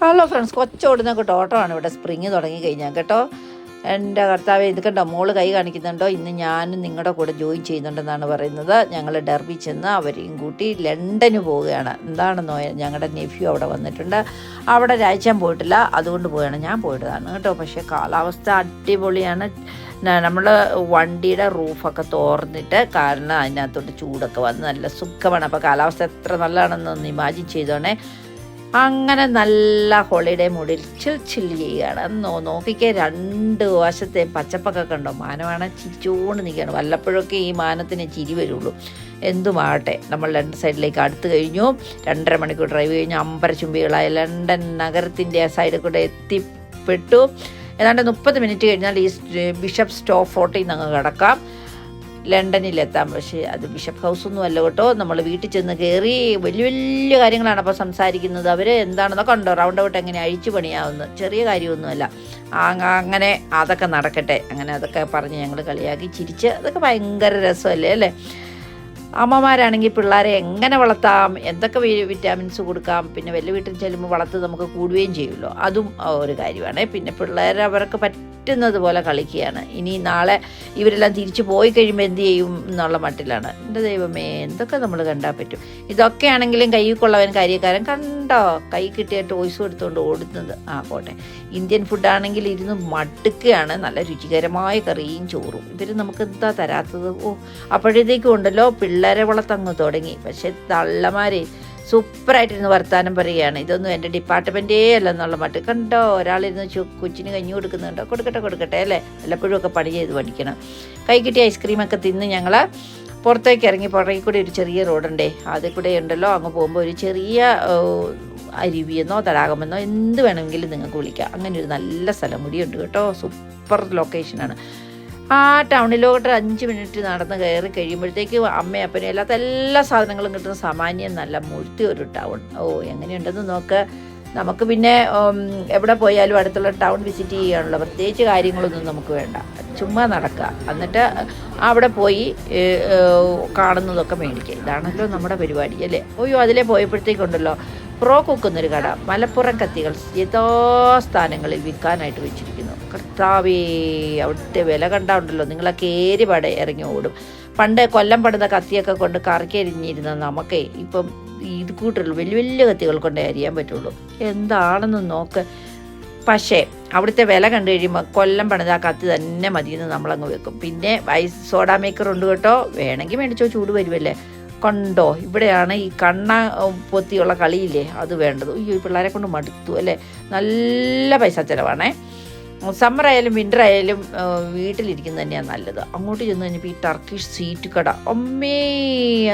Hello friends, കൊച്ചോടുന്ന ഓട്ടമാണ് ഇവിടെ spring തുടങ്ങി കഴിഞ്ഞാൽ കേട്ടോ. എൻ്റെ കർത്താവ്, ഇത് കണ്ടോ, മോള് കൈ കാണിക്കുന്നുണ്ടോ? ഇന്ന് ഞാനും നിങ്ങളുടെ കൂടെ ജോയിൻ ചെയ്യുന്നുണ്ടെന്നാണ് പറയുന്നത്. ഞങ്ങൾ ഡെർബി ചെന്ന് അവരെയും കൂട്ടി ലണ്ടന് പോവുകയാണ്. എന്താണെന്നോ, ഞങ്ങളുടെ നെഫ്യൂ അവിടെ വന്നിട്ടുണ്ട്. അവിടെ രാഴ്ച പോയിട്ടില്ല, അതുകൊണ്ട് പോവുകയാണ്. ഞാൻ പോയിട്ടതാണ് കേട്ടോ. പക്ഷേ കാലാവസ്ഥ അടിപൊളിയാണ്. നമ്മൾ വണ്ടിയുടെ റൂഫൊക്കെ തോർന്നിട്ട്, കാരണം അതിനകത്തോട്ട് ചൂടൊക്കെ വന്ന് നല്ല സുഖമാണ്. അപ്പോൾ കാലാവസ്ഥ എത്ര നല്ലതാണെന്നൊന്ന് ഇമാജിൻ ചെയ്തോണേ. അങ്ങനെ നല്ല ഹോളിഡേ മൂഡിൽ ചില്ല് ചെയ്യുകയാണ്. നോക്കിക്കേ, രണ്ട് വശത്തെ പച്ചപ്പൊക്കെ കണ്ടോ. മാനമാണ് ചിരിച്ചുകൊണ്ട് നിൽക്കുകയാണ്. വല്ലപ്പോഴൊക്കെ ഈ മാനത്തിന് ചിരി വരുള്ളൂ. എന്തുമാകട്ടെ, നമ്മൾ രണ്ട് സൈഡിലേക്ക് അടുത്ത് കഴിഞ്ഞു. 2.5 മണിക്കൂർ ഡ്രൈവ് കഴിഞ്ഞ് അമ്പരചുംബികളായ ലണ്ടൻ നഗരത്തിൻ്റെ ആ സൈഡിൽ കൂടെ എത്തിപ്പെട്ടു. ഏതാണ്ട് 30 മിനിറ്റ് കഴിഞ്ഞാൽ ഈ ബിഷപ്പ് സ്റ്റോപ്പ് ഫോർട്ടിൽ നിന്ന് അങ്ങ് കിടക്കാം, ലണ്ടനിലെത്താം. പക്ഷേ അത് ബിഷപ്പ് ഹൗസൊന്നും അല്ല കേട്ടോ. നമ്മൾ വീട്ടിൽ ചെന്ന് കയറി വലിയ വലിയ കാര്യങ്ങളാണ് അപ്പോൾ സംസാരിക്കുന്നത്. അവർ എന്താണെന്നൊക്കെ ഉണ്ടോ, റൗണ്ട് ഔട്ട് എങ്ങനെ അഴിച്ചു പണിയാവുന്നത്, ചെറിയ കാര്യമൊന്നുമല്ല. അങ്ങനെ അതൊക്കെ നടക്കട്ടെ. അങ്ങനെ അതൊക്കെ പറഞ്ഞ് ഞങ്ങൾ കളിയാക്കി ചിരിച്ച്, അതൊക്കെ ഭയങ്കര രസമല്ലേ അല്ലേ. അമ്മമാരാണെങ്കിൽ പിള്ളേരെ എങ്ങനെ വളർത്താം, എന്തൊക്കെ വിറ്റാമിൻസ് കൊടുക്കാം, പിന്നെ വലിയ വീട്ടിൽ ചെല്ലുമ്പോൾ വളർത്ത് നമുക്ക് കൂടുകയും ചെയ്യുമല്ലോ, അതും ഒരു കാര്യമാണ്. പിന്നെ പിള്ളേർ അവർക്ക് പറ്റുന്നത് പോലെ കളിക്കുകയാണ്. ഇനി നാളെ ഇവരെല്ലാം തിരിച്ചു പോയി കഴിയുമ്പോൾ എന്ത് ചെയ്യും എന്നുള്ള മട്ടിലാണ്. എൻ്റെ ദൈവമേ, എന്തൊക്കെ നമ്മൾ കണ്ടാൽ പറ്റും. ഇതൊക്കെ ആണെങ്കിലും കൈ കൊള്ളവൻ കാര്യക്കാരൻ കണ്ടോ, കൈ കിട്ടിയ ടോയ്സും എടുത്തുകൊണ്ട് ഓടുന്നത്. പോട്ടെ. ഇന്ത്യൻ ഫുഡാണെങ്കിൽ ഇരുന്ന് മടുക്കുകയാണ്. നല്ല രുചികരമായ കറിയും ചോറും. ഇവർ നമുക്ക് എന്താ തരാത്തത്? അപ്പോഴത്തേക്കും ഉണ്ടല്ലോ പിള്ളേരെ വളർത്തങ്ങ് തുടങ്ങി. പക്ഷെ തള്ളമാരെ സൂപ്പറായിട്ടിരുന്ന് വർത്താനം പറയുകയാണ്. ഇതൊന്നും എൻ്റെ ഡിപ്പാർട്ട്മെൻറ്റേ അല്ലെന്നുള്ള മട്ട് കണ്ടോ. ഒരാളിരുന്ന് കൊച്ചിന് കഞ്ഞി കൊടുക്കുന്നുണ്ടോ, കൊടുക്കട്ടെ അല്ലേ. വല്ലപ്പോഴും ഒക്കെ പണി ചെയ്ത് പഠിക്കണം. കൈ കിട്ടിയ ഐസ്ക്രീമൊക്കെ തിന്ന് ഞങ്ങൾ പുറത്തേക്ക് ഇറങ്ങി. പുറകെ കൂടെ ഒരു ചെറിയ റോഡുണ്ടേ, അതിൽ കൂടെ ഉണ്ടല്ലോ അങ്ങ് പോകുമ്പോൾ ഒരു ചെറിയ അരുവിയെന്നോ തടാകമെന്നോ എന്ത് വേണമെങ്കിലും നിങ്ങൾക്ക് വിളിക്കാം. അങ്ങനെ ഒരു നല്ല സ്ഥലം കൂടിയുണ്ട് കേട്ടോ. സൂപ്പർ ലൊക്കേഷനാണ്. ആ ടൗണിലോട്ട് 5 മിനിറ്റ് നടന്ന് കയറി കഴിയുമ്പോഴത്തേക്ക് അമ്മയും അപ്പനും അല്ലാത്ത എല്ലാ സാധനങ്ങളും കിട്ടുന്ന സാമാന്യം നല്ല മുഴുത്തി ഒരു ടൗൺ. എങ്ങനെയുണ്ടെന്ന് നോക്ക്. നമുക്ക് പിന്നെ എവിടെ പോയാലും അടുത്തുള്ള ടൗൺ വിസിറ്റ് ചെയ്യാനുള്ള പ്രത്യേകിച്ച് കാര്യങ്ങളൊന്നും നമുക്ക് വേണ്ട. ചുമ്മാ നടക്കുക, എന്നിട്ട് അവിടെ പോയി കാണുന്നതൊക്കെ മേടിക്കുക. ഇതാണല്ലോ നമ്മുടെ പരിപാടി അല്ലേ. അതിലേ പോയപ്പോഴത്തേക്കുണ്ടല്ലോ പ്രോ കുക്കുന്നൊരു കട. മലപ്പുറം കത്തികൾ യഥാസ്ഥാനങ്ങളിൽ വിൽക്കാനായിട്ട് വെച്ചിരിക്കുന്നു. കർത്താവേ, അവിടുത്തെ വില കണ്ടാണ്ടല്ലോ നിങ്ങളൊക്കെ ഏരിപാടെ ഇറങ്ങി ഓടും. പണ്ട് കൊല്ലം പടുന്ന കത്തിയൊക്കെ കൊണ്ട് കറക്കിയരിഞ്ഞിരുന്ന നമുക്കേ ഇപ്പം ഇത് കൂട്ടുള്ളൂ, വലിയ വലിയ കത്തികൾ കൊണ്ടേ അരിയാൻ പറ്റുള്ളൂ. എന്താണെന്ന് നോക്ക്. പക്ഷേ അവിടുത്തെ വില കണ്ടു കഴിയുമ്പോൾ കൊല്ലം പണിത ആ കത്തി തന്നെ മതിയെന്ന് നമ്മളങ്ങ് വെക്കും. പിന്നെ സോഡാ മേക്കർ ഉണ്ട് കേട്ടോ, വേണമെങ്കിൽ മേടിച്ചോ, ചൂട് വരുമല്ലേ. കണ്ടോ, ഇവിടെയാണ് ഈ കണ്ണ പൊത്തിയുള്ള കളിയില്ലേ, അത് വേണ്ടത്. ഈ പിള്ളേരെ കൊണ്ട് മടുത്തു അല്ലേ. നല്ല പൈസ ചിലവാണേ. സമ്മർ ആയാലും വിൻ്റർ ആയാലും വീട്ടിലിരിക്കുന്നത് തന്നെയാണ് നല്ലത്. അങ്ങോട്ട് ചെന്ന് കഴിഞ്ഞപ്പോൾ ഈ ടർക്കിഷ് സീറ്റ് കട, അമ്മേ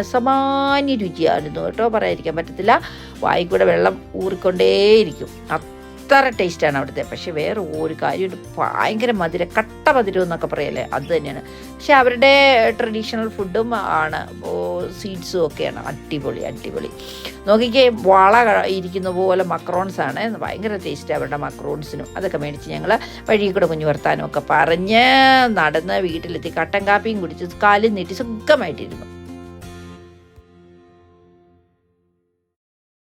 അസാമാന്യ രുചിയായിരുന്നു കേട്ടോ, പറയാതിരിക്കാൻ പറ്റത്തില്ല. വായിക്കൂടെ വെള്ളം ഊറിക്കൊണ്ടേയിരിക്കും. അത്ര ടേസ്റ്റാണ് അവിടുത്തെ. പക്ഷേ വേറെ ഒരു കാര്യമുണ്ട്, ഭയങ്കര മധുരം, കട്ട മധുരം എന്നൊക്കെ പറയല്ലേ, അത് തന്നെയാണ്. പക്ഷെ അവരുടെ ട്രഡീഷണൽ ഫുഡും ആണ്, സ്വീറ്റ്സും ഒക്കെയാണ് അടിപൊളി. നോക്കിക്കേ, വള ഇരിക്കുന്ന പോലെ മക്രോൺസാണ്, ഭയങ്കര ടേസ്റ്റ് അവരുടെ മക്രോൺസിനും. അതൊക്കെ മേടിച്ച് ഞങ്ങൾ വഴി കൂടെ കുഞ്ഞു വർത്താനമൊക്കെ പറഞ്ഞ് നടന്ന് വീട്ടിലെത്തി കട്ടൻ കാപ്പിയും കുടിച്ച് കാലും നീട്ടി സുഖമായിട്ടിരുന്നു.